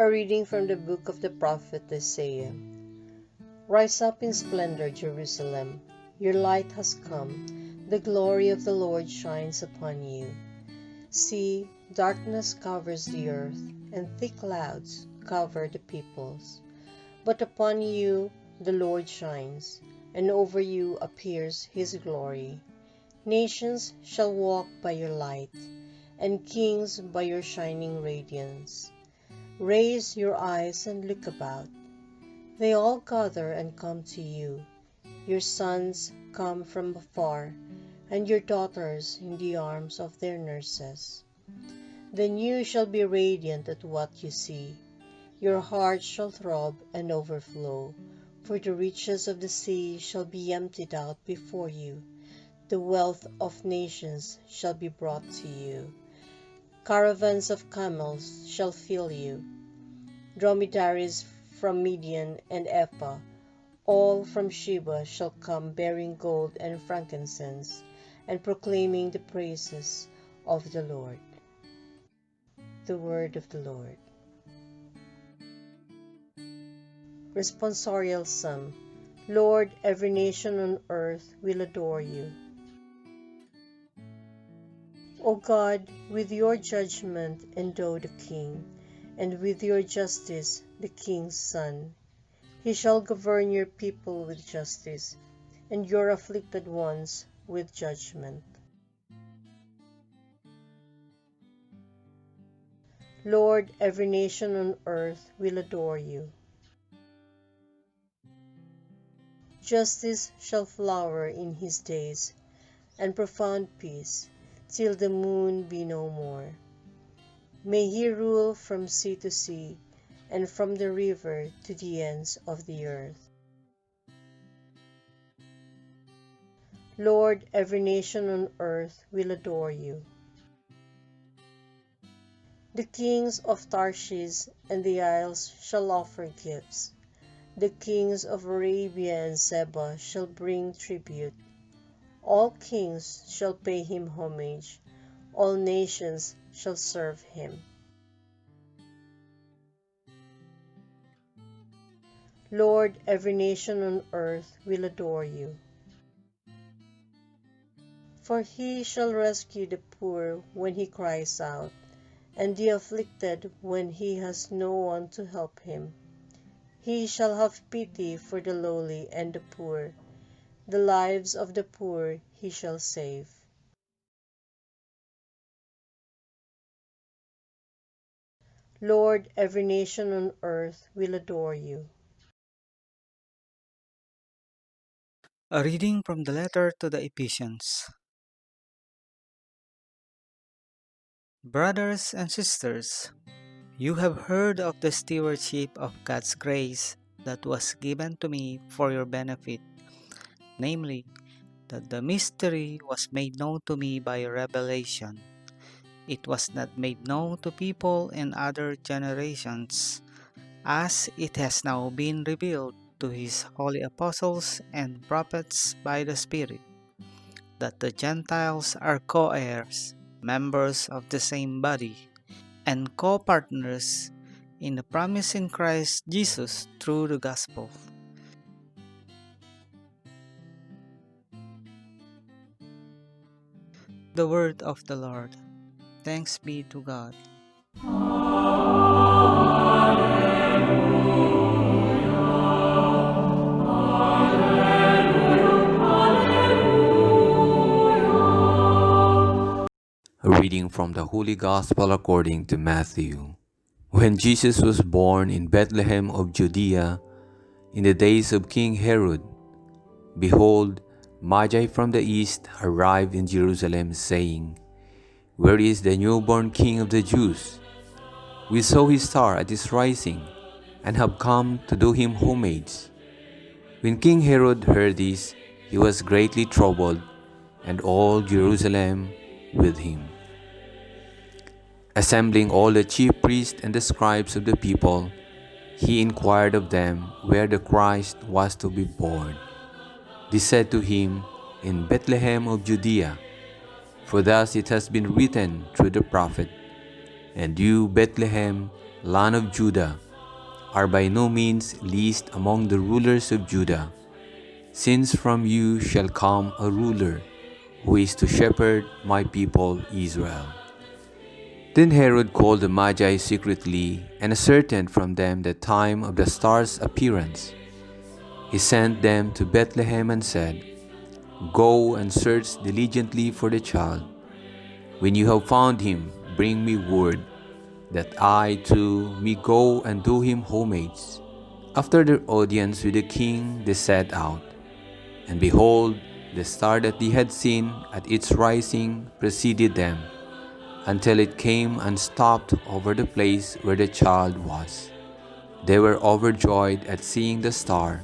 A reading from the book of the prophet Isaiah. Rise up in splendor, Jerusalem. Your light has come. The glory of the Lord shines upon you. See, darkness covers the earth, and thick clouds cover the peoples. But upon you the Lord shines, and over you appears his glory. Nations shall walk by your light, and kings by your shining radiance. Raise your eyes and look about. They all gather and come to you. Your sons come from afar, and your daughters in the arms of their nurses. Then you shall be radiant at what you see. Your heart shall throb and overflow, for the riches of the sea shall be emptied out before you. The wealth of nations shall be brought to you. Caravans of camels shall fill you. Dromedaries from Midian and Ephah, all from Sheba shall come bearing gold and frankincense, and proclaiming the praises of the Lord. The word of the Lord. Responsorial Psalm. Lord, every nation on earth will adore you. O God, with your judgment endow the king, and with your justice the king's son. He shall govern your people with justice, and your afflicted ones with judgment. Lord, every nation on earth will adore you. Justice shall flower in his days, and profound peace, till the moon be no more. May he rule from sea to sea, and from the river to the ends of the earth. Lord, every nation on earth will adore you. The kings of Tarshish and the isles shall offer gifts. The kings of Arabia and Seba shall bring tribute. All kings shall pay him homage. All nations shall serve him. Lord, every nation on earth will adore you. For he shall rescue the poor when he cries out, and the afflicted when he has no one to help him. He shall have pity for the lowly and the poor. The lives of the poor he shall save. Lord, every nation on earth will adore you. A reading from the letter to the Ephesians. Brothers and sisters, you have heard of the stewardship of God's grace that was given to me for your benefit, namely, that the mystery was made known to me by revelation. It was not made known to people in other generations, as it has now been revealed to his holy apostles and prophets by the Spirit, that the Gentiles are co-heirs, members of the same body, and co-partners in the promise in Christ Jesus through the gospel. The word of the Lord. Thanks be to God. A reading from the Holy Gospel according to Matthew. When Jesus was born in Bethlehem of Judea, in the days of King Herod, behold, Magi from the east arrived in Jerusalem, saying, Where is the newborn King of the Jews? We saw his star at his rising, and have come to do him homage. When King Herod heard this, he was greatly troubled, and all Jerusalem with him. Assembling all the chief priests and the scribes of the people, he inquired of them where the Christ was to be born. They said to him, In Bethlehem of Judea, for thus it has been written through the prophet, And you, Bethlehem, land of Judah, are by no means least among the rulers of Judah, since from you shall come a ruler who is to shepherd my people Israel." Then Herod called the Magi secretly and ascertained from them the time of the star's appearance. He sent them to Bethlehem and said, "Go and search diligently for the child. When you have found him, bring me word, that I too may go and do him homage." After their audience with the king, they set out. And behold, the star that they had seen at its rising preceded them, until it came and stopped over the place where the child was. They were overjoyed at seeing the star,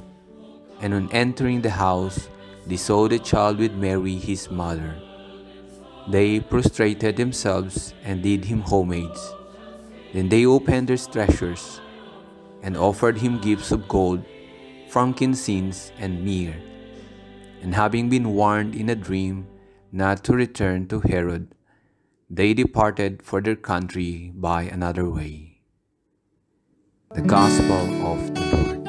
and on entering the house, they saw the child with Mary his mother. They prostrated themselves and did him homage. Then they opened their treasures, and offered him gifts of gold, frankincense, and myrrh. And having been warned in a dream not to return to Herod, they departed for their country by another way. The Gospel of the Lord.